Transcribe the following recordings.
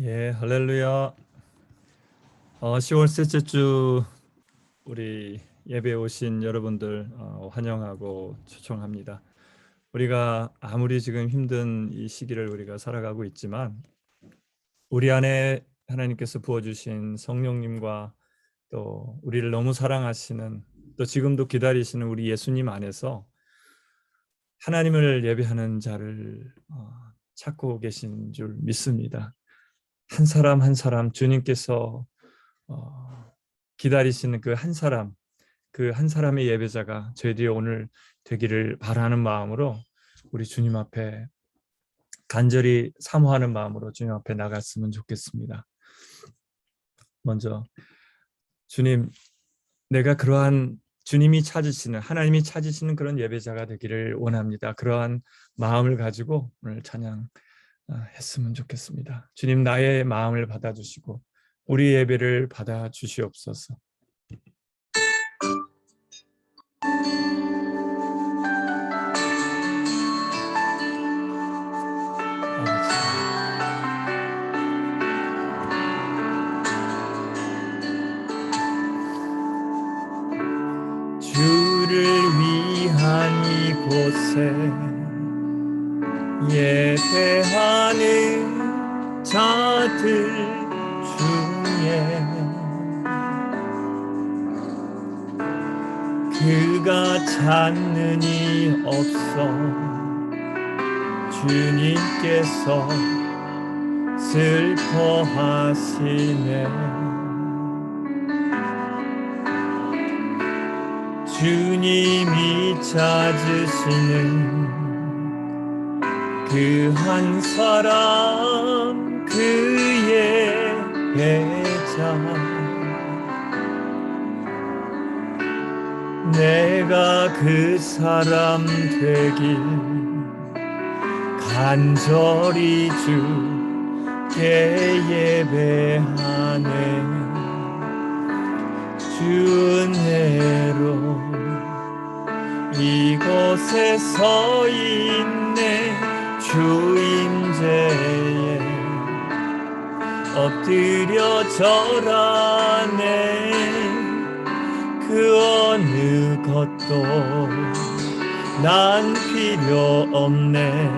예, 할렐루야. 10월 셋째 주 우리 예배 오신 여러분들 환영하고 초청합니다. 우리가 아무리 지금 힘든 이 시기를 우리가 살아가고 있지만 우리 안에 하나님께서 부어주신 성령님과 또 우리를 너무 사랑하시는 또 지금도 기다리시는 우리 예수님 안에서 하나님을 예배하는 자를 찾고 계신 줄 믿습니다. 한 사람 한 사람 주님께서 기다리시는 그 한 사람, 그 한 사람의 예배자가 저희들이 오늘 되기를 바라는 마음으로 우리 주님 앞에 간절히 사모하는 마음으로 주님 앞에 나갔으면 좋겠습니다. 먼저 주님, 내가 그러한 주님이 찾으시는, 하나님이 찾으시는 그런 예배자가 되기를 원합니다. 그러한 마음을 가지고 오늘 찬양했으면 좋겠습니다. 주님, 나의 마음을 받아주시고 우리 예배를 받아주시옵소서. 주를 위한 이곳에 예배하는 자들 중에 그가 찾는 이 없어 주님께서 슬퍼하시네. 주님이 찾으시는 그 한 사람, 그의 예배자, 내가 그 사람 되길 간절히 주께 예배하네. 주 은혜로 이곳에 서 있네. 주 임재에 엎드려 절하네. 그 어느 것도 난 필요 없네.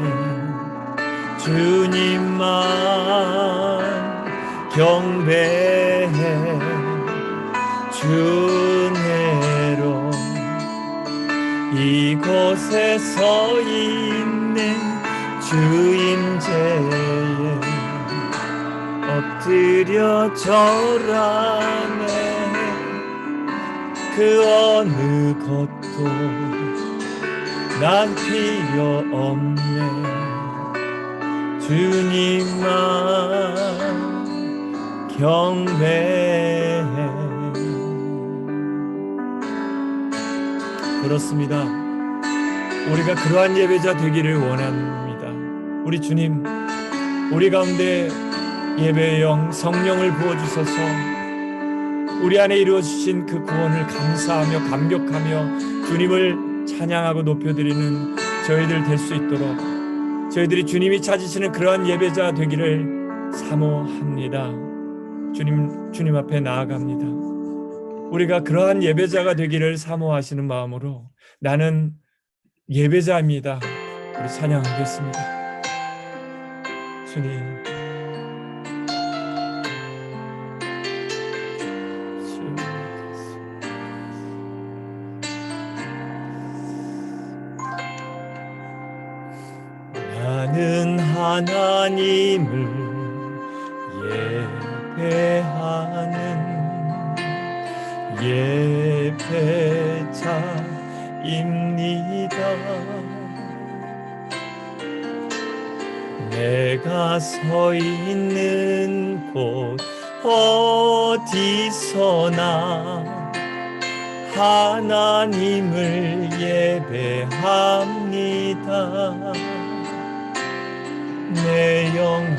주님만 경배해. 주 은혜로 이곳에 서 있네. 주 임재에 엎드려 절하네. 그 어느 것도 난 필요 없네. 주님만 경배해. 그렇습니다. 우리가 그러한 예배자 되기를 원합니다. 우리 주님, 우리 가운데 예배의 영 성령을 부어주셔서 우리 안에 이루어주신 그 구원을 감사하며 감격하며 주님을 찬양하고 높여드리는 저희들 될 수 있도록 저희들이 주님이 찾으시는 그러한 예배자 되기를 사모합니다. 주님 앞에 나아갑니다. 우리가 그러한 예배자가 되기를 사모하시는 마음으로 나는 예배자입니다. 우리 찬양하겠습니다. 주님, 나는 하나님을 예배하는 예배자입니다. 내가 서 있는 곳 어디서나 하나님을 예배합니다. 내 영혼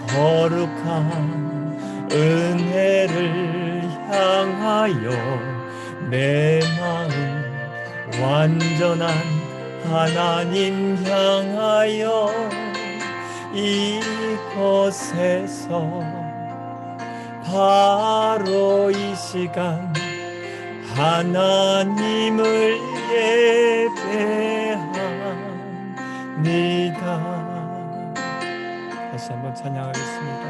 거룩한 은혜를 향하여 내 마음 완전한 하나님 향하여 이곳에서 바로 이 시간 하나님을 예배합니다. 다시 한번 찬양하겠습니다.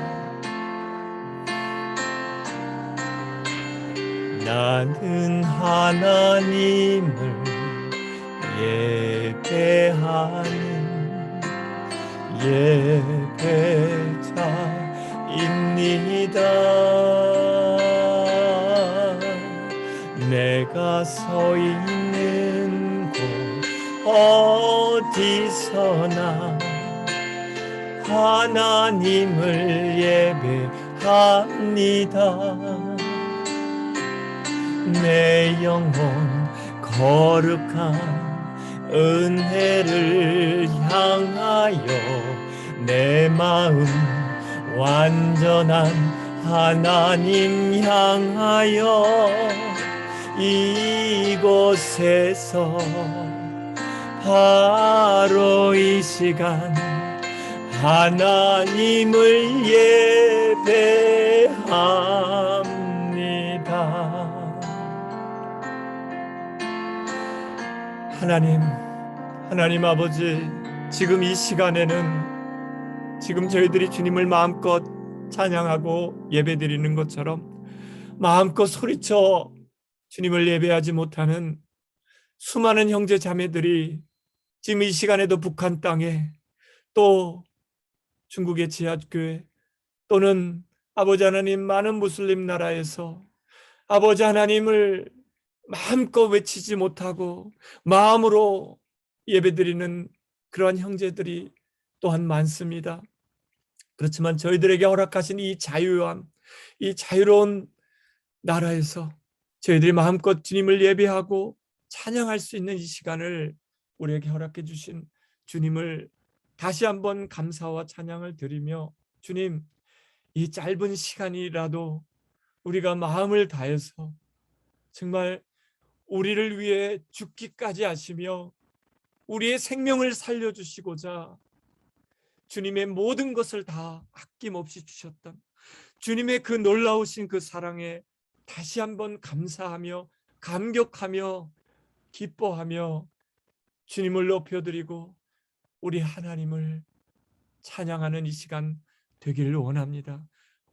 나는 하나님을 예배하는 예배자입니다. 내가 서 있는 곳 어디서나 하나님을 예배합니다. 내 영혼 거룩한 은혜를 향하여 내 마음 완전한 하나님 향하여 이곳에서 바로 이 시간 하나님을 예배합니다. 하나님 아버지, 지금 이 시간에는 지금 저희들이 주님을 마음껏 찬양하고 예배드리는 것처럼 마음껏 소리쳐 주님을 예배하지 못하는 수많은 형제 자매들이 지금 이 시간에도 북한 땅에 또 중국의 지하교회 또는 아버지 하나님 많은 무슬림 나라에서 아버지 하나님을 마음껏 외치지 못하고 마음으로 예배드리는 그러한 형제들이 또한 많습니다. 그렇지만 저희들에게 허락하신 이 자유함, 이 자유로운 나라에서 저희들이 마음껏 주님을 예배하고 찬양할 수 있는 이 시간을 우리에게 허락해 주신 주님을 다시 한번 감사와 찬양을 드리며, 주님, 이 짧은 시간이라도 우리가 마음을 다해서 정말 우리를 위해 죽기까지 하시며 우리의 생명을 살려주시고자 주님의 모든 것을 다 아낌없이 주셨던 주님의 그 놀라우신 그 사랑에 다시 한번 감사하며 감격하며 기뻐하며 주님을 높여드리고 우리 하나님을 찬양하는 이 시간 되기를 원합니다.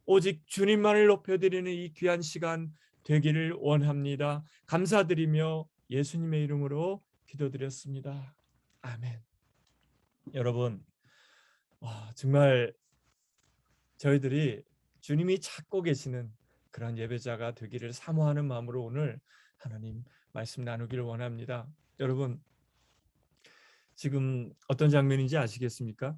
오직 주님만을 높여드리는 이 귀한 시간 되기를 원합니다. 감사드리며 예수님의 이름으로 기도드렸습니다. 아멘. 여러분, 정말 저희들이 주님이 찾고 계시는 그런 예배자가 되기를 사모하는 마음으로 오늘 하나님 말씀 나누기를 원합니다. 여러분, 지금 어떤 장면인지 아시겠습니까?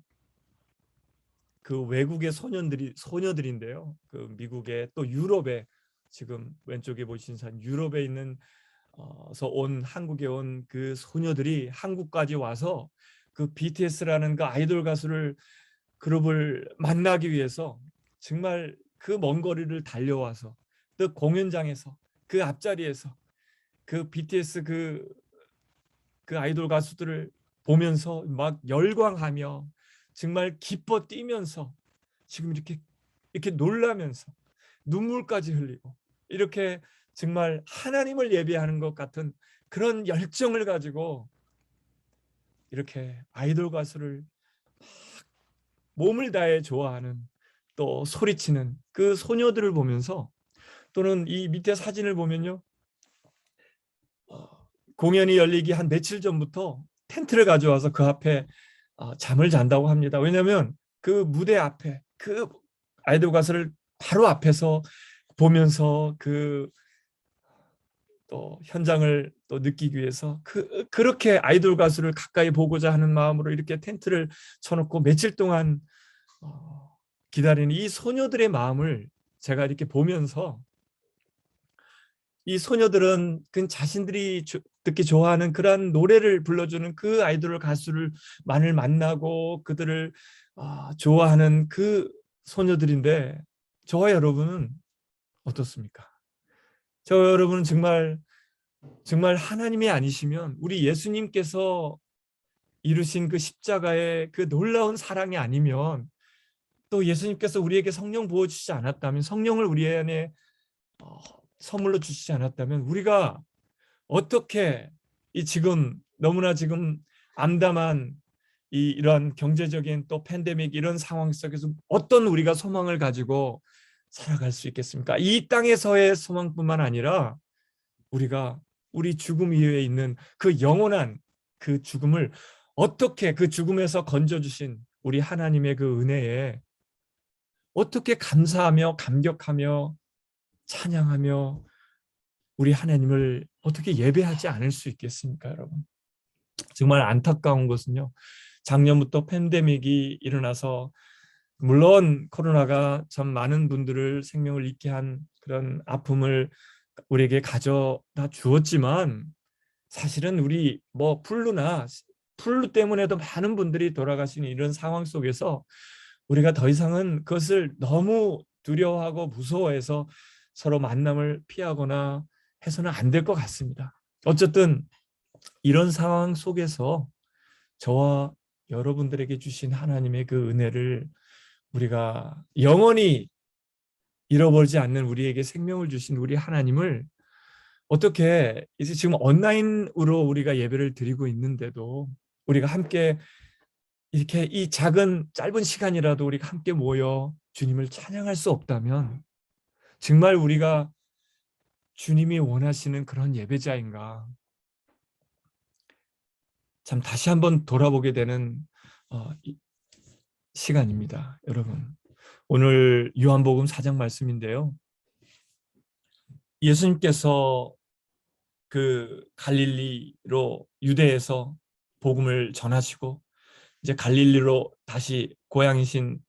그 외국의 소녀들인데요. 그 미국에 또 유럽에, 지금 왼쪽에 보신 산 유럽에 있는 온 한국에 온 그 소녀들이 한국까지 와서 그 BTS라는 그 아이돌 가수를 그룹을 만나기 위해서 정말 그 먼 거리를 달려와서 또 공연장에서 그 앞자리에서 그 BTS 그 아이돌 가수들을 보면서 막 열광하며 정말 기뻐 뛰면서 지금 이렇게 놀라면서 눈물까지 흘리고 이렇게 정말 하나님을 예배하는 것 같은 그런 열정을 가지고 이렇게 아이돌 가수를 몸을 다해 좋아하는 또 소리치는 그 소녀들을 보면서, 또는 이 밑에 사진을 보면요, 공연이 열리기 한 며칠 전부터 텐트를 가져와서 그 앞에 잠을 잔다고 합니다. 왜냐하면 그 무대 앞에 그 아이돌 가수를 바로 앞에서 보면서 그 또 현장을 또 느끼기 위해서 그렇게 아이돌 가수를 가까이 보고자 하는 마음으로 이렇게 텐트를 쳐놓고 며칠 동안 기다리는 이 소녀들의 마음을 제가 이렇게 보면서, 이 소녀들은 그 자신들이 듣기 좋아하는 그러한 노래를 불러주는 그 아이돌 가수를 만을 만나고 그들을 좋아하는 그 소녀들인데, 저와 여러분은 어떻습니까? 저와 여러분은 정말 하나님이 아니시면, 우리 예수님께서 이루신 그 십자가의 그 놀라운 사랑이 아니면, 또 예수님께서 우리에게 성령 부어주시지 않았다면, 성령을 우리 안에 어, 선물로 주시지 않았다면, 우리가 어떻게 이 지금 너무나 지금 암담한 이러한 경제적인 또 팬데믹 이런 상황 속에서 어떤 우리가 소망을 가지고 살아갈 수 있겠습니까? 이 땅에서의 소망뿐만 아니라 우리가 우리 죽음 이후에 있는 그 영원한 그 죽음을 어떻게, 그 죽음에서 건져주신 우리 하나님의 그 은혜에 어떻게 감사하며 감격하며 찬양하며 우리 하나님을 어떻게 예배하지 않을 수 있겠습니까, 여러분? 정말 안타까운 것은요, 작년부터 팬데믹이 일어나서 물론 코로나가 참 많은 분들을 생명을 잃게 한 그런 아픔을 우리에게 가져다 주었지만, 사실은 우리 뭐 플루 때문에도 많은 분들이 돌아가시는 이런 상황 속에서 우리가 더 이상은 그것을 너무 두려워하고 무서워해서 서로 만남을 피하거나 해서는 안 될 것 같습니다. 어쨌든 이런 상황 속에서 저와 여러분들에게 주신 하나님의 그 은혜를 우리가 영원히 잃어버리지 않는, 우리에게 생명을 주신 우리 하나님을 어떻게, 이제 지금 온라인으로 우리가 예배를 드리고 있는데도 우리가 함께 이렇게 이 작은 짧은 시간이라도 우리가 함께 모여 주님을 찬양할 수 없다면, 정말 우리가 주님이 원하시는 그런 예배자인가, 참 다시 한번 돌아보게 되는 시간입니다. 여러분, 오늘 요한복음 4장 말씀인데요, 예수님께서 그 갈릴리로, 유대에서 복음을 전하시고 이제 갈릴리로 다시 고향이신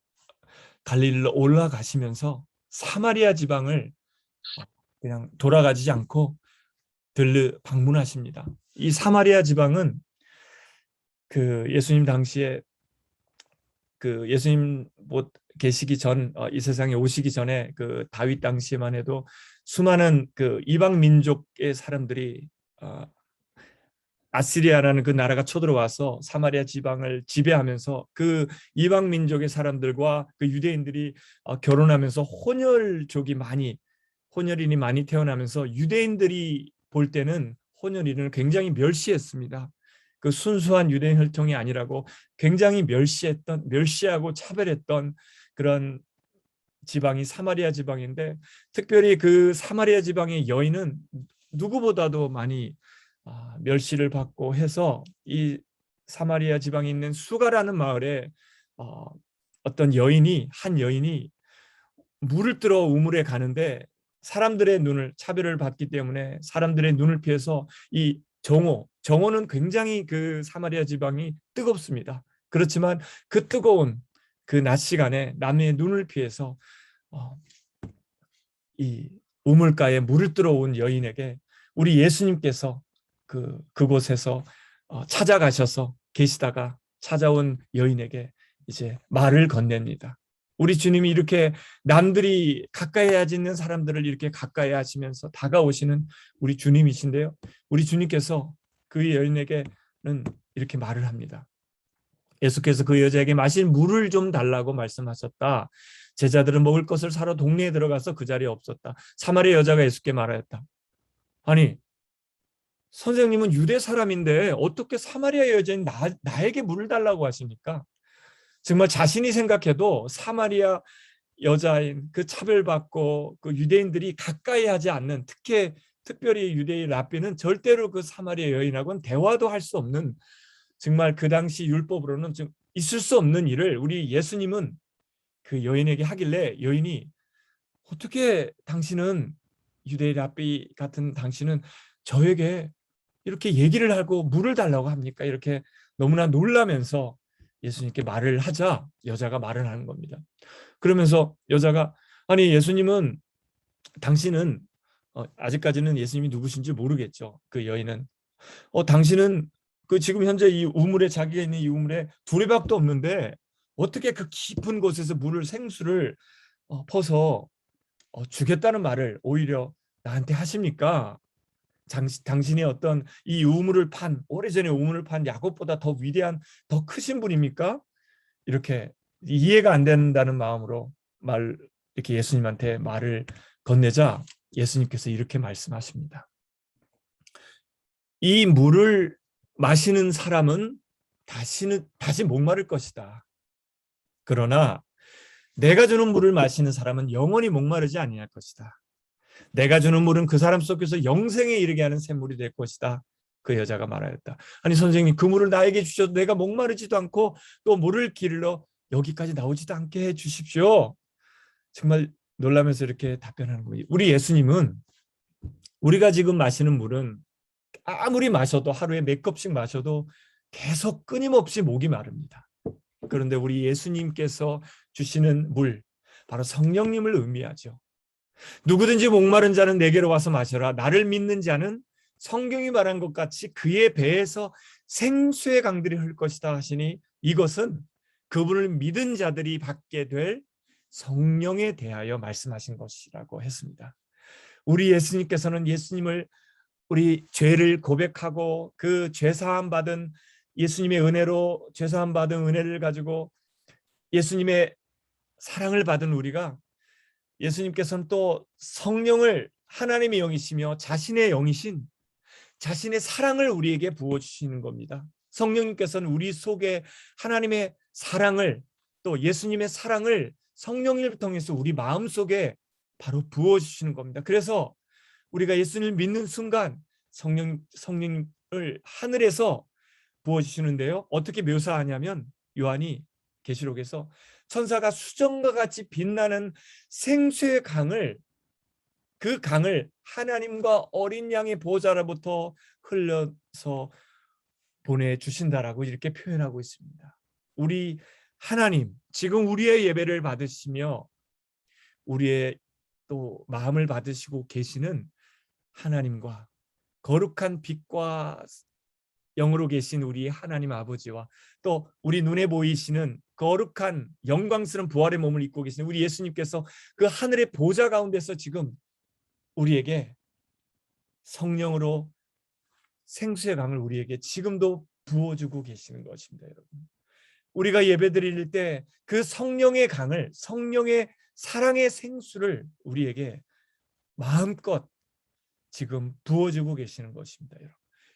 갈릴리로 올라가시면서 사마리아 지방을 그냥 돌아가지 않고 들르 방문하십니다. 이 사마리아 지방은 그 예수님 당시에, 그 예수님 뭐 계시기 전, 이 세상에 오시기 전에 그 다윗 당시에만 해도 수많은 그 이방 민족의 사람들이 아시리아라는 그 나라가 쳐들어와서 사마리아 지방을 지배하면서 그 이방 민족의 사람들과 그 유대인들이 결혼하면서 혼혈인이 많이 태어나면서 유대인들이 볼 때는 혼혈인을 굉장히 멸시했습니다. 그 순수한 유대인 혈통이 아니라고 굉장히 멸시하고 차별했던 그런 지방이 사마리아 지방인데, 특별히 그 사마리아 지방의 여인은 누구보다도 많이 멸시를 받고 해서, 이 사마리아 지방에 있는 수가라는 마을에 어떤 한 여인이 물을 뜨러 우물에 가는데, 사람들의 눈을, 차별을 받기 때문에 사람들의 눈을 피해서 이 정오는 굉장히 그 사마리아 지방이 뜨겁습니다. 그렇지만 그 뜨거운 그 낮 시간에 남의 눈을 피해서 이 우물가에 물을 뜨러 온 여인에게 우리 예수님께서 그곳에서 찾아가셔서 계시다가 찾아온 여인에게 이제 말을 건넵니다. 우리 주님이 이렇게 남들이 가까이 하지 않는 사람들을 이렇게 가까이 하시면서 다가오시는 우리 주님이신데요, 우리 주님께서 그 여인에게는 이렇게 말을 합니다. 예수께서 그 여자에게 마실 물을 좀 달라고 말씀하셨다. 제자들은 먹을 것을 사러 동네에 들어가서 그 자리에 없었다. 사마리아 여자가 예수께 말하였다. 아니, 선생님은 유대 사람인데 어떻게 사마리아 여자인 나에게 물을 달라고 하십니까? 정말 자신이 생각해도 사마리아 여자인 그 차별받고 그 유대인들이 가까이 하지 않는, 특별히 유대인 랍비는 절대로 그 사마리아 여인하고는 대화도 할 수 없는, 정말 그 당시 율법으로는 좀 있을 수 없는 일을 우리 예수님은 그 여인에게 하길래, 여인이 어떻게 당신은, 유대 랍비 같은 당신은 저에게 이렇게 얘기를 하고 물을 달라고 합니까? 이렇게 너무나 놀라면서 예수님께 말을 하자 여자가 말을 하는 겁니다. 그러면서 여자가, 아니 예수님은, 당신은, 아직까지는 예수님이 누구신지 모르겠죠. 그 여인은, 당신은 그 지금 현재 이 우물에, 자기가 있는 이 우물에 두레박도 없는데 어떻게 그 깊은 곳에서 생수를 퍼서 주겠다는 말을 오히려 나한테 하십니까? 당신이 어떤 이 우물을 판, 오래전에 우물을 판 야곱보다 더 위대한, 더 크신 분입니까? 이렇게 이해가 안 된다는 마음으로 이렇게 예수님한테 말을 건네자 예수님께서 이렇게 말씀하십니다. 이 물을 마시는 사람은 다시 목마를 것이다. 그러나 내가 주는 물을 마시는 사람은 영원히 목마르지 아니할 것이다. 내가 주는 물은 그 사람 속에서 영생에 이르게 하는 샘물이 될 것이다. 그 여자가 말하였다. 아니 선생님, 그 물을 나에게 주셔도 내가 목마르지도 않고 또 물을 길러 여기까지 나오지도 않게 해 주십시오. 정말 놀라면서 이렇게 답변하는 거예요. 우리 예수님은 우리가 지금 마시는 물은 아무리 마셔도 하루에 몇 컵씩 마셔도 계속 끊임없이 목이 마릅니다. 그런데 우리 예수님께서 주시는 물, 바로 성령님을 의미하죠. 누구든지 목마른 자는 내게로 와서 마셔라. 나를 믿는 자는 성경이 말한 것 같이 그의 배에서 생수의 강들이 흐를 것이다 하시니, 이것은 그분을 믿은 자들이 받게 될 성령에 대하여 말씀하신 것이라고 했습니다. 우리 예수님께서는 우리 죄를 고백하고 그 죄사함 받은 예수님의 은혜로 죄사함 받은 은혜를 가지고 예수님의 사랑을 받은 우리가, 예수님께서는 또 성령을, 하나님의 영이시며 자신의 영이신 자신의 사랑을 우리에게 부어주시는 겁니다. 성령님께서는 우리 속에 하나님의 사랑을, 또 예수님의 사랑을 성령님을 통해서 우리 마음속에 바로 부어주시는 겁니다. 그래서 우리가 예수님을 믿는 순간 성령을 하늘에서 부어주시는데요. 어떻게 묘사하냐면 요한이 계시록에서 천사가 수정과 같이 빛나는 생수의 강을, 그 강을 하나님과 어린 양의 보좌로부터 흘려서 보내주신다라고 이렇게 표현하고 있습니다. 우리 하나님, 지금 우리의 예배를 받으시며 우리의 또 마음을 받으시고 계시는 하나님과 거룩한 빛과 영으로 계신 우리 하나님 아버지와 또 우리 눈에 보이시는 거룩한 영광스러운 부활의 몸을 입고 계신 우리 예수님께서 그 하늘의 보좌 가운데서 지금 우리에게 성령으로 생수의 강을 우리에게 지금도 부어주고 계시는 것입니다. 여러분, 우리가 예배드릴 때 그 성령의 강을, 성령의 사랑의 생수를 우리에게 마음껏 지금 부어주고 계시는 것입니다. 여러분,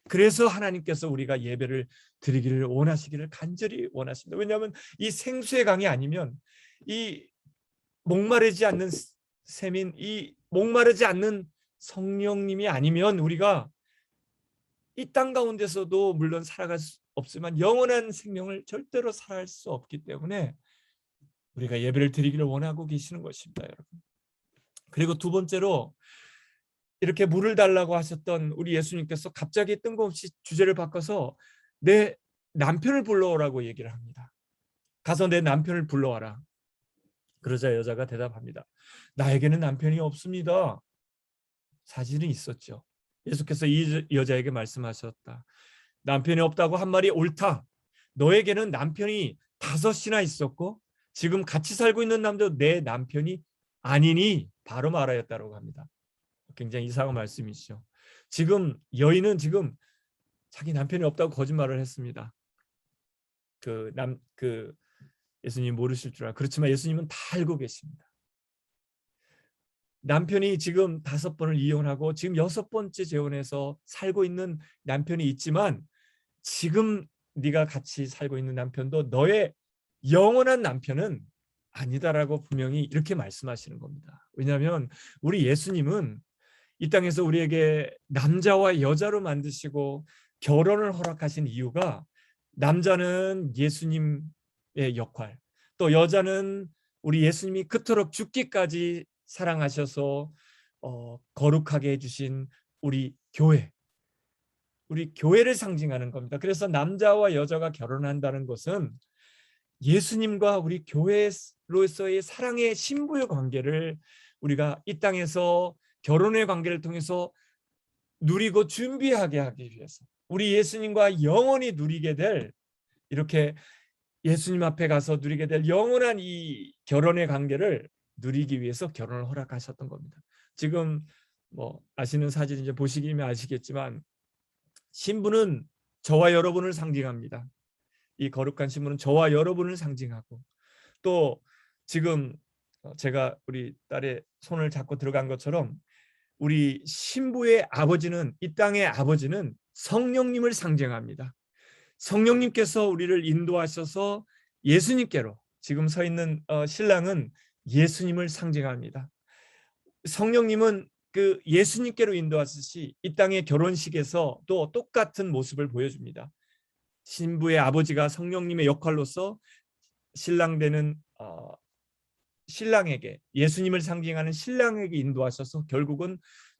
그래서 하나님께서 우리가 예배를 드리기를 원하시기를 간절히 원하십니다. 왜냐하면 이 생수의 강이 아니면, 이 목마르지 않는 샘인 이 목마르지 않는 성령님이 아니면 우리가 이 땅 가운데서도 물론 살아갈 수 없지만 영원한 생명을 절대로 살아갈 수 없기 때문에 우리가 예배를 드리기를 원하고 계시는 것입니다, 여러분. 그리고 두 번째로, 이렇게 물을 달라고 하셨던 우리 예수님께서 갑자기 뜬금없이 주제를 바꿔서 내 남편을 불러오라고 얘기를 합니다. 가서 내 남편을 불러와라. 그러자 여자가 대답합니다. 나에게는 남편이 없습니다. 사실은 있었죠. 예수께서 이 여자에게 말씀하셨다. 남편이 없다고 한 말이 옳다. 너에게는 남편이 5이나 있었고 지금 같이 살고 있는 남자도 내 남편이 아니니 바로 말하였다고 합니다. 굉장히 이상한 말씀이시죠. 지금 여인은 지금 자기 남편이 없다고 거짓말을 했습니다. 예수님 모르실 줄 알아. 그렇지만 예수님은 다 알고 계십니다. 남편이 지금 5번을 이혼하고 지금 6번째 재혼해서 살고 있는 남편이 있지만, 지금 네가 같이 살고 있는 남편도 너의 영원한 남편은 아니다라고 분명히 이렇게 말씀하시는 겁니다. 왜냐하면 우리 예수님은 이 땅에서 우리에게 남자와 여자로 만드시고 결혼을 허락하신 이유가, 남자는 예수님의 역할, 또 여자는 우리 예수님이 그토록 죽기까지 사랑하셔서 거룩하게 해주신 우리 교회를 상징하는 겁니다. 그래서 남자와 여자가 결혼한다는 것은 예수님과 우리 교회로서의 사랑의 신부의 관계를 우리가 이 땅에서 결혼의 관계를 통해서 누리고 준비하게 하기 위해서, 우리 예수님과 영원히 누리게 될, 이렇게 예수님 앞에 가서 누리게 될 영원한 이 결혼의 관계를 누리기 위해서 결혼을 허락하셨던 겁니다. 지금 뭐 아시는 사진 이제 보시기면 아시겠지만 신부는 저와 여러분을 상징합니다. 이 거룩한 신부는 저와 여러분을 상징하고 또 지금 제가 우리 딸의 손을 잡고 들어간 것처럼 우리 신부의 아버지는 이 땅의 아버지는 성령님을 상징합니다. 성령님께서 우리를 인도하셔서 예수님께로 지금 서 있는 신랑은 예수님을 상징합니다. 성령님은 그 예수님께로 인도하듯이 이 땅의 결혼식에서 또 똑같은 모습을 보여줍니다. 신부의 아버지가 성령님의 역할로서 신랑 되는 신랑에게 예수님을 상징하는 신랑에게 인도하셔서 결국은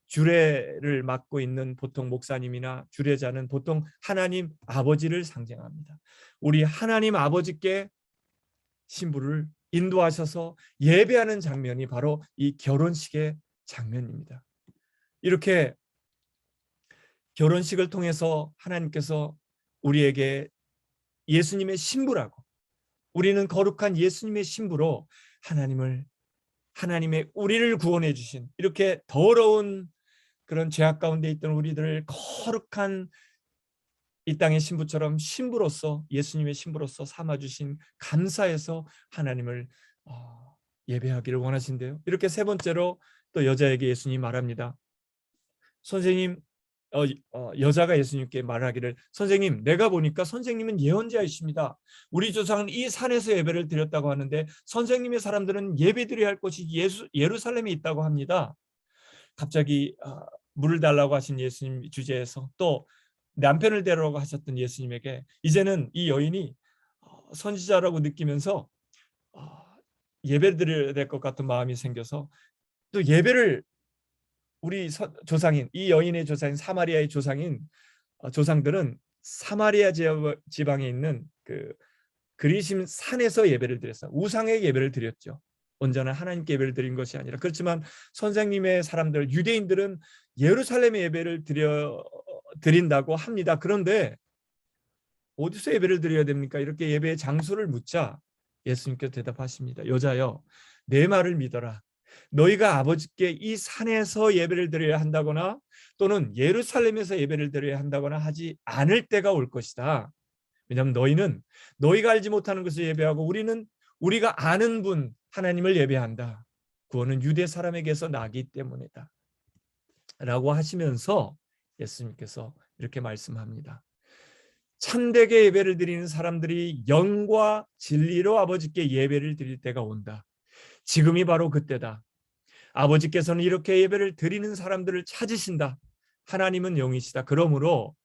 주례를 맡고 있는 보통 목사님이나 주례자는 보통 하나님 아버지를 상징합니다. 우리 하나님 아버지께 신부를 인도하셔서 예배하는 장면이 바로 이 결혼식의 장면입니다. 이렇게 결혼식을 통해서 하나님께서 우리에게 예수님의 신부라고, 우리는 거룩한 예수님의 신부로 하나님의 우리를 구원해 주신, 이렇게 더러운 그런 죄악 가운데 있던 우리들을 거룩한 이 땅의 신부처럼 신부로서, 예수님의 신부로서 삼아 주신 감사해서 하나님을 예배하기를 원하신대요. 이렇게 세 번째로 또 여자에게 예수님이 말합니다. 선생님, 여자가 예수님께 말하기를, 선생님, 내가 보니까 선생님은 예언자이십니다. 우리 조상은 이 산에서 예배를 드렸다고 하는데 선생님의 사람들은 예배 드려야 할 곳이 예루살렘에 있다고 합니다. 갑자기 물을 달라고 하신 예수님 주제에서 또 남편을 데려오라고 하셨던 예수님에게 이제는 이 여인이 선지자라고 느끼면서 예배를 드려야 될 것 같은 마음이 생겨서 또 예배를, 우리 조상인, 이 여인의 조상인 사마리아의 조상들은 사마리아 지방에 있는 그 그리심 산에서 예배를 드렸어요. 우상의 예배를 드렸죠. 온전한 하나님께 예배를 드린 것이 아니라. 그렇지만 선생님의 사람들, 유대인들은 예루살렘의 예배를 드린다고 합니다. 그런데 어디서 예배를 드려야 됩니까? 이렇게 예배의 장소를 묻자 예수님께서 대답하십니다. 여자여, 내 말을 믿어라. 너희가 아버지께 이 산에서 예배를 드려야 한다거나 또는 예루살렘에서 예배를 드려야 한다거나 하지 않을 때가 올 것이다. 왜냐하면 너희는 너희가 알지 못하는 것을 예배하고 우리는 우리가 아는 분 하나님을 예배한다. 구원은 유대 사람에게서 나기 때문이다. 라고 하시면서 예수님께서 이렇게 말씀합니다. 참되게 예배를 드리는 사람들이 영과 진리로 아버지께 예배를 드릴 때가 온다. 지금이 바로 그때다. 아버지께서는 이렇게 예배를 드리는 사람들을 찾으신다. 하나님은 영이시다. 그러므로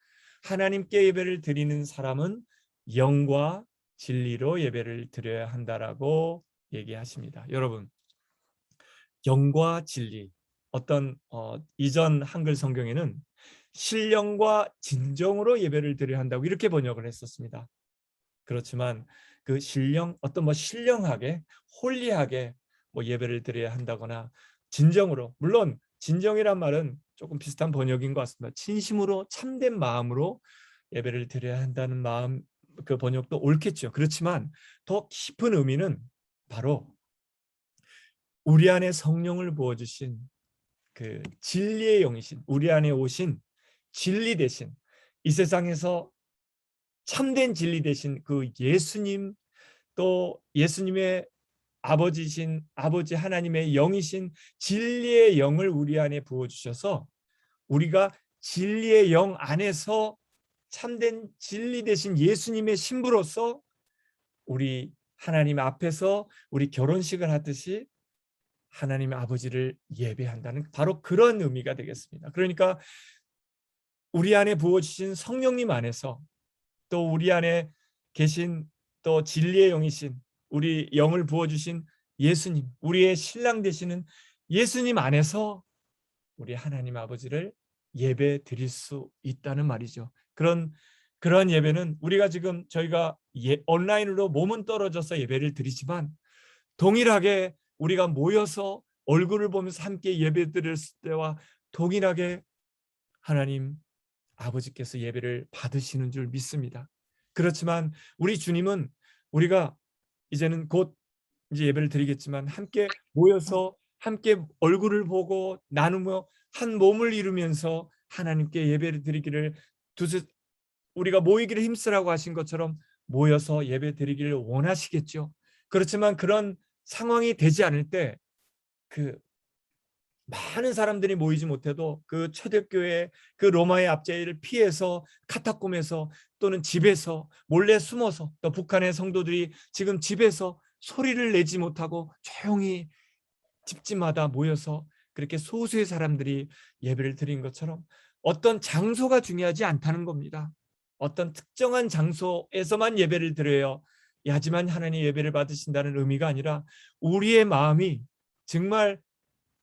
하나님께 예배를 드리는 사람은 영과 진리로 예배를 드려야 한다라고 얘기하십니다. 여러분, 영과 진리, 어떤 이전 한글 성경에는 신령과 진정으로 예배를 드려야 한다고 이렇게 번역을 했었습니다. 그렇지만 그 신령하게, 홀리하게 예배를 드려야 한다거나 진정으로, 물론 진정이란 말은 조금 비슷한 번역인 것 같습니다. 진심으로 참된 마음으로 예배를 드려야 한다는 마음, 그 번역도 옳겠죠. 그렇지만 더 깊은 의미는 바로 우리 안에 성령을 부어주신 그 진리의 영이신, 우리 안에 오신 진리 대신, 이 세상에서 참된 진리 대신 그 예수님, 또 예수님의 아버지신 아버지 하나님의 영이신 진리의 영을 우리 안에 부어주셔서 우리가 진리의 영 안에서 참된 진리 대신 예수님의 신부로서 우리 하나님 앞에서 우리 결혼식을 하듯이 하나님의 아버지를 예배한다는 바로 그런 의미가 되겠습니다. 그러니까 우리 안에 부어주신 성령님 안에서 또 우리 안에 계신 또 진리의 영이신 우리 영을 부어주신 예수님, 우리의 신랑 되시는 예수님 안에서 우리 하나님 아버지를 예배 드릴 수 있다는 말이죠. 그런 예배는 우리가 지금 저희가 온라인으로 몸은 떨어져서 예배를 드리지만 동일하게 우리가 모여서 얼굴을 보면서 함께 예배 드릴 때와 동일하게 하나님 아버지께서 예배를 받으시는 줄 믿습니다. 그렇지만 우리 주님은 우리가 이제는 곧 이제 예배를 드리겠지만 함께 모여서 함께 얼굴을 보고 나누며 한 몸을 이루면서 하나님께 예배를 드리기를 우리가 모이기를 힘쓰라고 하신 것처럼 모여서 예배 드리기를 원하시겠죠. 그렇지만 그런 상황이 되지 않을 때 그 많은 사람들이 모이지 못해도 그 초대교회 그 로마의 압제를 피해서 카타콤에서 또는 집에서 몰래 숨어서, 또 북한의 성도들이 지금 집에서 소리를 내지 못하고 조용히 집집마다 모여서 그렇게 소수의 사람들이 예배를 드린 것처럼 어떤 장소가 중요하지 않다는 겁니다. 어떤 특정한 장소에서만 예배를 드려요. 하지만 하나님 예배를 받으신다는 의미가 아니라 우리의 마음이 정말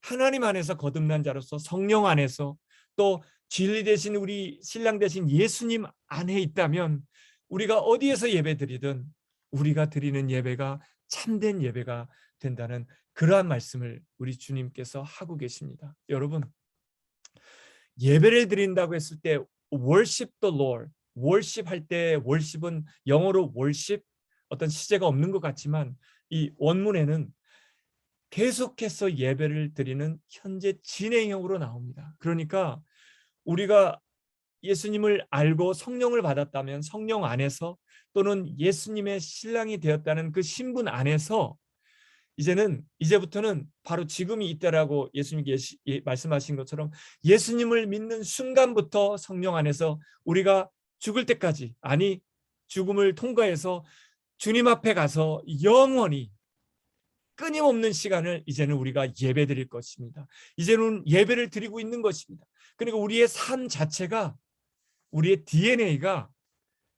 하나님 안에서 거듭난 자로서 성령 안에서 또 진리 되신 우리 신랑 되신 예수님 안에 있다면 우리가 어디에서 예배드리든 우리가 드리는 예배가 참된 예배가 된다는 그러한 말씀을 우리 주님께서 하고 계십니다. 여러분, 예배를 드린다고 했을 때 worship the Lord, worship 할 때 worship은 영어로 worship 어떤 시제가 없는 것 같지만 이 원문에는 계속해서 예배를 드리는 현재 진행형으로 나옵니다. 그러니까 우리가 예수님을 알고 성령을 받았다면 성령 안에서 또는 예수님의 신랑이 되었다는 그 신분 안에서 이제부터는 바로 지금이 이때라고 예수님이 말씀하신 것처럼 예수님을 믿는 순간부터 성령 안에서 우리가 죽을 때까지, 아니 죽음을 통과해서 주님 앞에 가서 영원히 끊임없는 시간을 이제는 우리가 예배드릴 것입니다. 이제는 예배를 드리고 있는 것입니다. 그러니까 우리의 삶 자체가, 우리의 DNA가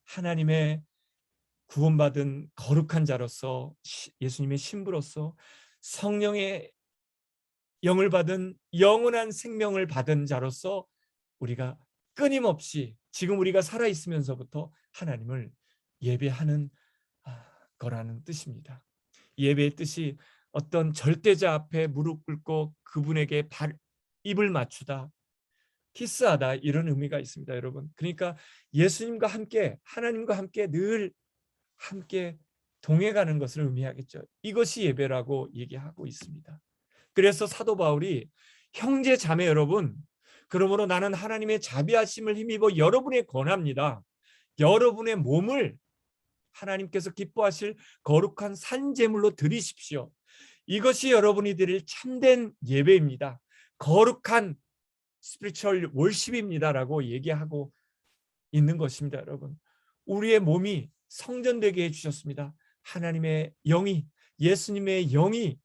하나님의 구원받은 거룩한 자로서, 예수님의 신부로서 성령의 영을 받은 영원한 생명을 받은 자로서 우리가 끊임없이 지금 우리가 살아있으면서부터 하나님을 예배하는 거라는 뜻입니다. 예배의 뜻이 어떤 절대자 앞에 무릎 꿇고 그분에게 입을 맞추다, 키스하다, 이런 의미가 있습니다, 여러분. 그러니까 예수님과 함께, 하나님과 함께 늘 함께 동행하는 것을 의미하겠죠. 이것이 예배라고 얘기하고 있습니다. 그래서 사도 바울이 형제 자매 여러분, 그러므로 나는 하나님의 자비하심을 힘입어 여러분에 권합니다. 여러분의 몸을 하나님께서 기뻐하실 거룩한 산제물로 드리십시오. 이것이 여러분이 드릴 참된 예배입니다. 거룩한 스피리추얼 월십입니다라고 얘기하고 있는 것입니다. 여러분, 우리의 몸이 성전되게 해주셨습니다. 하나님의 영이, 예수님의 영이,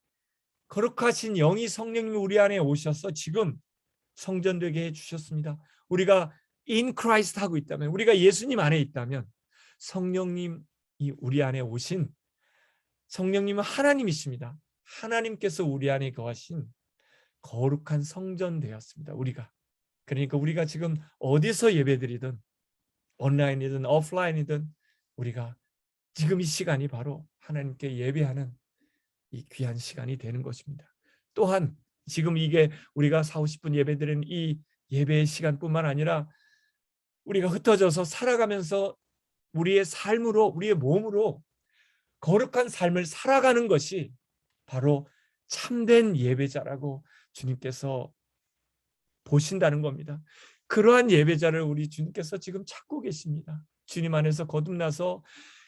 거룩하신 영이, 성령님이 우리 안에 오셔서 지금 성전되게 해주셨습니다. 우리가 in Christ 하고 있다면, 우리가 예수님 안에 있다면 성령님이 우리 안에 오신, 성령님은 하나님이십니다. 하나님께서 우리 안에 거하신 거룩한 성전 되었습니다. 우리가. 그러니까 우리가 지금 어디서 예배드리든 온라인이든 오프라인이든 우리가 지금 이 시간이 바로 하나님께 예배하는 이 귀한 시간이 되는 것입니다. 또한 지금 이게 우리가 40-50분 예배드리는 이 예배의 시간뿐만 아니라 우리가 흩어져서 살아가면서 우리의 삶으로, 우리의 몸으로 거룩한 삶을 살아가는 것이 바로 참된 예배자라고 주님께서 보신다는 겁니다. 그러한 예배자를 우리 주님께서 지금 찾고 계십니다. 주님 안에서 거듭나서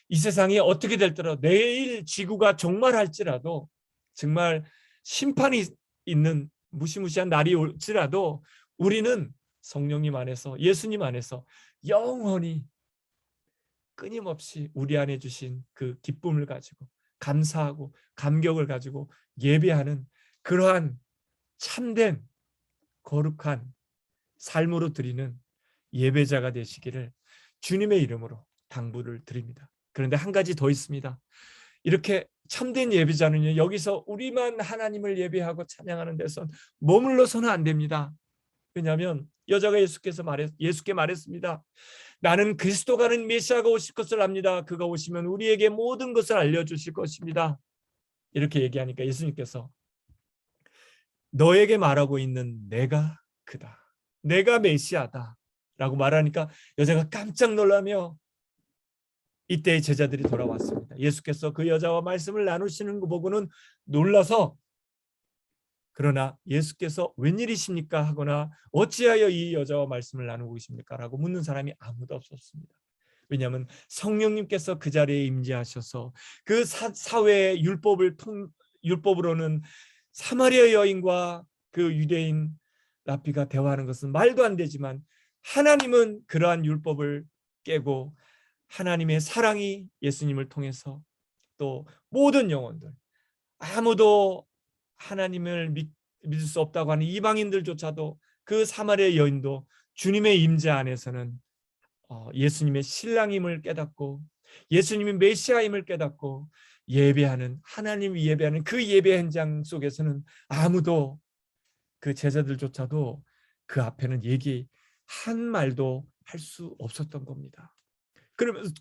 이 세상이 어떻게 될더라도, 내일 지구가 종말할지라도, 정말 심판이 있는 무시무시한 날이 올지라도 우리는 성령님 안에서, 예수님 안에서 영원히 끊임없이 우리 안에 주신 그 기쁨을 가지고 감사하고 감격을 가지고 예배하는 그러한 참된 거룩한 삶으로 드리는 예배자가 되시기를 주님의 이름으로 당부를 드립니다. 그런데 한 가지 더 있습니다. 이렇게 참된 예배자는요, 여기서 우리만 하나님을 예배하고 찬양하는 데선 머물러서는 안 됩니다. 왜냐하면 여자가 예수께 말했습니다. 나는 그리스도가 는 메시아가 오실 것을 압니다. 그가 오시면 우리에게 모든 것을 알려주실 것입니다. 이렇게 얘기하니까 예수님께서 너에게 말하고 있는 내가 그다, 내가 메시아다 라고 말하니까 여자가 깜짝 놀라며 이때 제자들이 돌아왔습니다. 예수께서 그 여자와 말씀을 나누시는 거 보고는 놀라서 그러나 예수께서 웬일이십니까 하거나 어찌하여 이 여자와 말씀을 나누고 계십니까 라고 묻는 사람이 아무도 없었습니다. 왜냐하면 성령님께서 그 자리에 임재하셔서 그 사회의 율법으로는 사마리아 여인과 그 유대인 랍비가 대화하는 것은 말도 안 되지만, 하나님은 그러한 율법을 깨고 하나님의 사랑이 예수님을 통해서 또 모든 영혼들, 아무도 하나님을 믿을 수 없다고 하는 이방인들조차도, 그 사마리아 여인도 주님의 임재 안에서는 예수님의 신랑임을 깨닫고 예수님이 메시아임을 깨닫고 예배하는, 하나님이 예배하는 그 예배 현장 속에서는 아무도, 그 제자들조차도 그 앞에는 얘기 한 말도 할 수 없었던 겁니다. 그러면서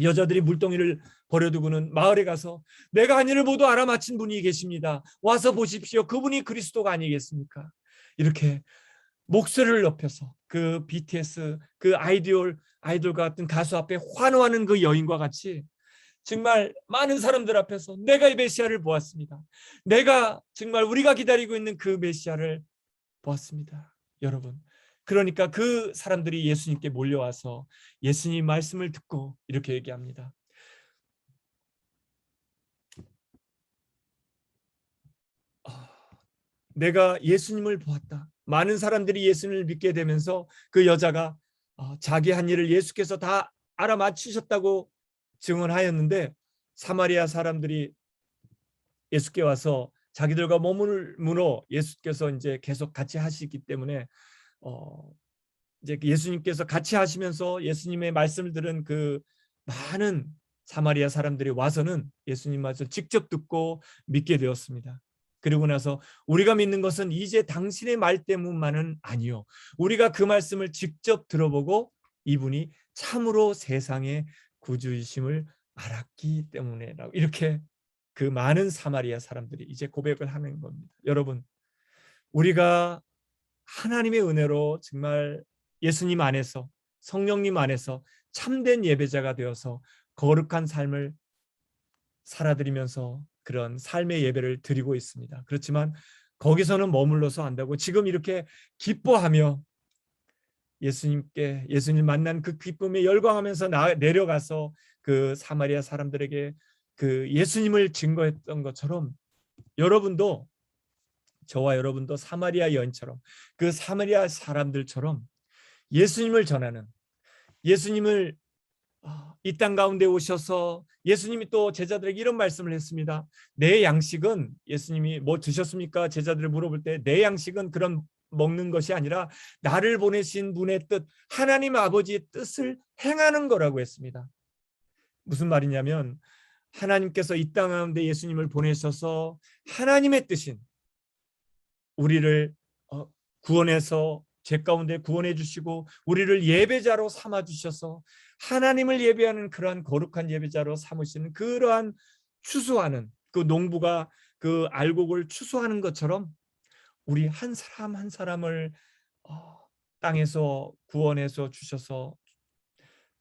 여자들이 물동이를 버려두고는 마을에 가서 내가 한 일을 모두 알아맞힌 분이 계십니다. 와서 보십시오. 그분이 그리스도가 아니겠습니까? 이렇게 목소리를 높여서 그 BTS 그 아이돌 같은 가수 앞에 환호하는 그 여인과 같이 정말 많은 사람들 앞에서 내가 이 메시아를 보았습니다. 내가 정말 우리가 기다리고 있는 그 메시아를 보았습니다. 여러분, 그러니까 그 사람들이 예수님께 몰려와서 예수님 말씀을 듣고 이렇게 얘기합니다. 내가 예수님을 보았다. 많은 사람들이 예수님을 믿게 되면서 그 여자가 자기 한 일을 예수께서 다 알아맞히셨다고 증언하였는데, 사마리아 사람들이 예수께 와서 자기들과 머물므로 예수께서 이제 계속 같이 하시기 때문에 이제 예수님께서 같이 하시면서 예수님의 말씀을 들은 그 많은 사마리아 사람들이 와서는 예수님 말씀을 직접 듣고 믿게 되었습니다. 그리고 나서 우리가 믿는 것은 이제 당신의 말 때문만은 아니요, 우리가 그 말씀을 직접 들어보고 이분이 참으로 세상의 구주이심을 알았기 때문에라고, 이렇게 그 많은 사마리아 사람들이 이제 고백을 하는 겁니다. 여러분, 우리가 하나님의 은혜로 정말 예수님 안에서, 성령님 안에서 참된 예배자가 되어서 거룩한 삶을 살아드리면서 그런 삶의 예배를 드리고 있습니다. 그렇지만 거기서는 머물러서 한다고 지금 이렇게 기뻐하며 예수님 만난 그 기쁨에 열광하면서 내려가서 그 사마리아 사람들에게 그 예수님을 증거했던 것처럼, 여러분도, 저와 여러분도 사마리아 여인처럼, 그 사마리아 사람들처럼 예수님을 전하는, 예수님을 이 땅 가운데 오셔서 예수님이 또 제자들에게 이런 말씀을 했습니다. 내 양식은, 예수님이 뭐 드셨습니까? 제자들을 물어볼 때 내 양식은 그런 먹는 것이 아니라 나를 보내신 분의 뜻, 하나님 아버지의 뜻을 행하는 거라고 했습니다. 무슨 말이냐면, 하나님께서 이 땅 가운데 예수님을 보내셔서 하나님의 뜻인 우리를 구원해서 죄 가운데 구원해 주시고 우리를 예배자로 삼아 주셔서 하나님을 예배하는 그러한 거룩한 예배자로 삼으시는, 그러한 추수하는, 그 농부가 그 알곡을 추수하는 것처럼 우리 한 사람 한 사람을 땅에서 구원해서 주셔서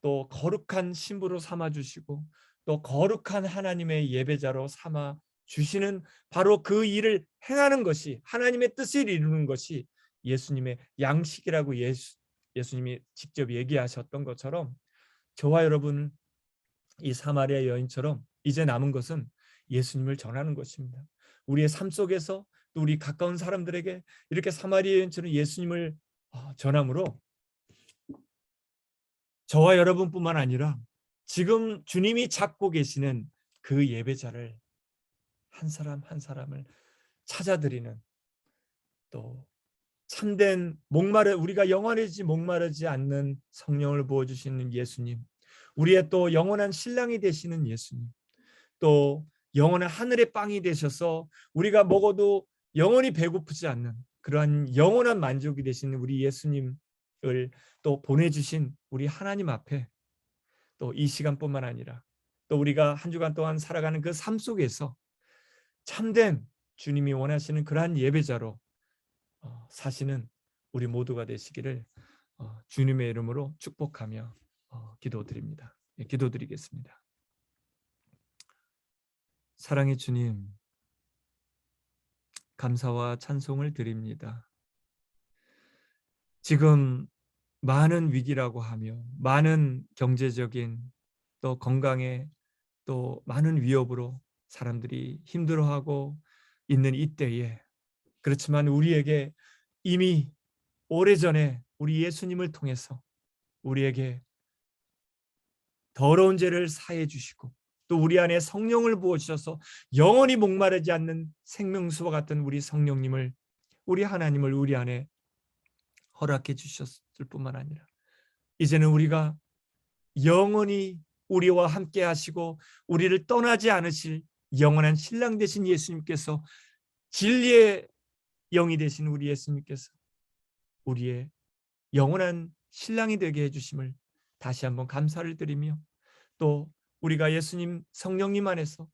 또 거룩한 신부로 삼아 주시고 또 거룩한 하나님의 예배자로 삼아 주시는, 바로 그 일을 행하는 것이, 하나님의 뜻을 이루는 것이 예수님의 양식이라고 예수님이 직접 얘기하셨던 것처럼, 저와 여러분은 이 사마리아 여인처럼 이제 남은 것은 예수님을 전하는 것입니다. 우리의 삶 속에서 또 우리 가까운 사람들에게 이렇게 사마리아 여인처럼 예수님을 전함으로 저와 여러분뿐만 아니라 지금 주님이 찾고 계시는 그 예배자를 한 사람 한 사람을 찾아드리는, 또 참된 우리가 영원해지지 목마르지 않는 성령을 부어주시는 예수님, 우리의 또 영원한 신랑이 되시는 예수님, 또 영원한 하늘의 빵이 되셔서 우리가 먹어도 영원히 배고프지 않는 그러한 영원한 만족이 되시는 우리 예수님을 또 보내주신 우리 하나님 앞에, 또 이 시간뿐만 아니라 또 우리가 한 주간 동안 살아가는 그 삶 속에서 참된 주님이 원하시는 그러한 예배자로 사시는 우리 모두가 되시기를 주님의 이름으로 축복하며 기도드립니다. 기도드리겠습니다. 사랑의 주님, 감사와 찬송을 드립니다. 지금 많은 위기라고 하며 많은 경제적인 또 건강에 또 많은 위협으로 사람들이 힘들어하고 있는 이때에, 그렇지만 우리에게 이미 오래전에 우리 예수님을 통해서 우리에게 더러운 죄를 사해 주시고 또 우리 안에 성령을 부어주셔서 영원히 목마르지 않는 생명수와 같은 우리 성령님을, 우리 하나님을 우리 안에 허락해 주셨을 뿐만 아니라 이제는 우리가 영원히 우리와 함께 하시고 우리를 떠나지 않으실 영원한 신랑 되신 예수님께서, 진리의 영이 되신 우리 예수님께서 우리의 영원한 신랑이 되게 해주심을 다시 한번 감사를 드리며, 또 우리가 예수님 성령님 안에서,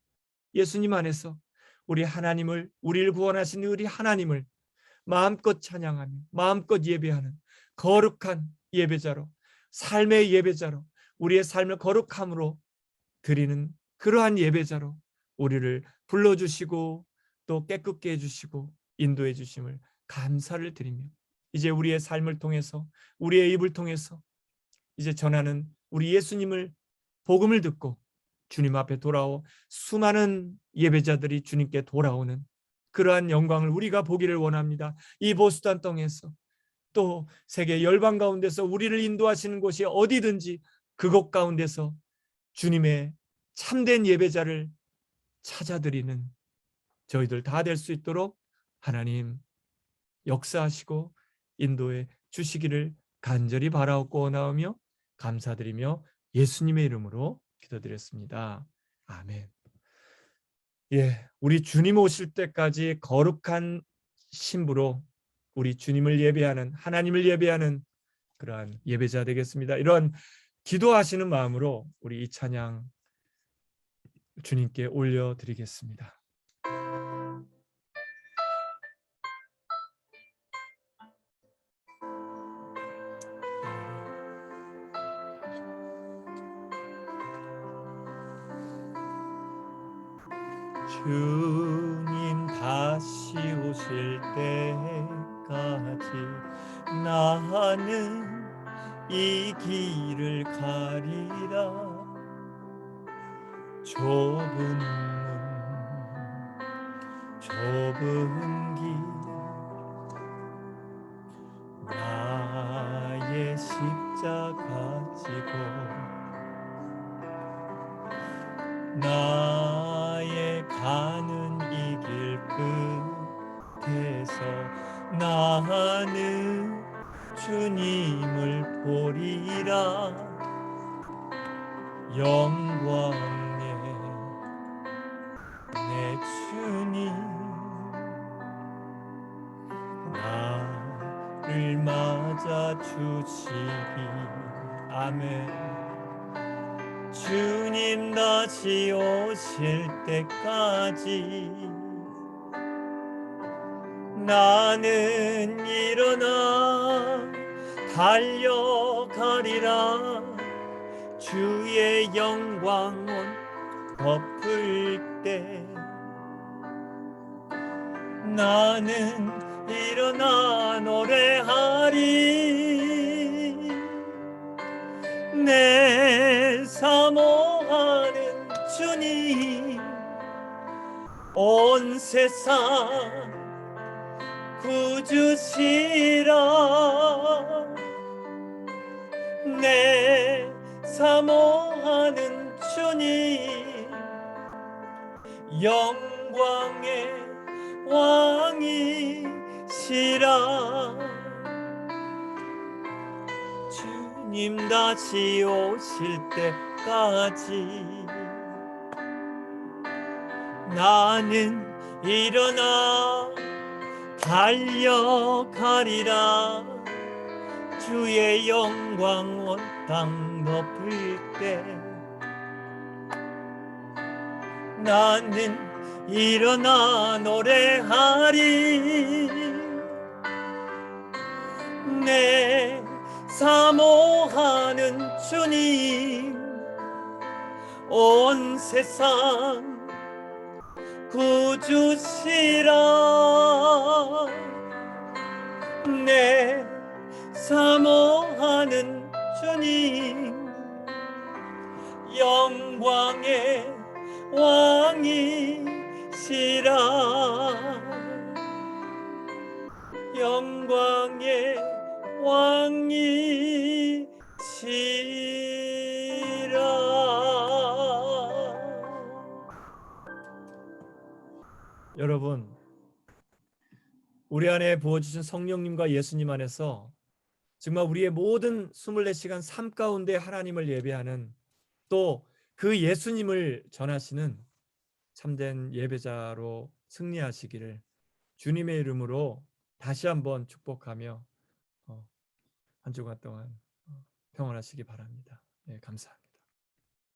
예수님 안에서 우리 하나님을, 우리를 구원하신 우리 하나님을 마음껏 찬양하며 마음껏 예배하는 거룩한 예배자로, 삶의 예배자로, 우리의 삶을 거룩함으로 드리는 그러한 예배자로 우리를 불러주시고 또 깨끗게 해주시고 인도해 주심을 감사를 드리며, 이제 우리의 삶을 통해서, 우리의 입을 통해서 이제 전하는 우리 예수님을, 복음을 듣고 주님 앞에 돌아오 수많은 예배자들이 주님께 돌아오는 그러한 영광을 우리가 보기를 원합니다. 이 보수단 땅에서 또 세계 열방 가운데서 우리를 인도하시는 곳이 어디든지 그곳 가운데서 주님의 참된 예배자를 찾아드리는 저희들 다 될 수 있도록 하나님 역사하시고 인도해 주시기를 간절히 바라옵고 원하오며 감사드리며 예수님의 이름으로 기도드렸습니다. 아멘. 예, 우리 주님 오실 때까지 거룩한 신부로 우리 주님을 예배하는, 하나님을 예배하는 그러한 예배자 되겠습니다. 이런 기도하시는 마음으로 우리 이 찬양 주님께 올려드리겠습니다. 주님 다시 오실 때까지 나는 이 길을 가리라. 좁은 길 나의 십자가 지고 나의 가는 이 길 끝에서 나는 주님을 보리라. 영광의 내 주님 나를 맞아 주시리. 아멘. 주님 다시 오실 때까지 나는 일어나 달려가리라. 주의 영광 덮을 때 나는 일어나 노래하리. 내 사모하는 주님 온 세상 구주시라. 내 사모하는 주님 영광의 왕이시라. 주님 다시 오실 때까지 나는 일어나 달려가리라. 주의 영광 온 땅 덮을 때 나는 일어나 노래하리. 내 사모하는 주님 온 세상 구주시라 내 사모하는 주님, 영광의 왕이시라, 영광의 왕이시라. 여러분, 우리 안에 부어주신 성령님과 예수님 안에서 정말 우리의 모든 24시간 삶 가운데 하나님을 예배하는, 또 그 예수님을 전하시는 참된 예배자로 승리하시기를 주님의 이름으로 다시 한번 축복하며 한 주간 동안 평안하시기 바랍니다. 네, 감사합니다.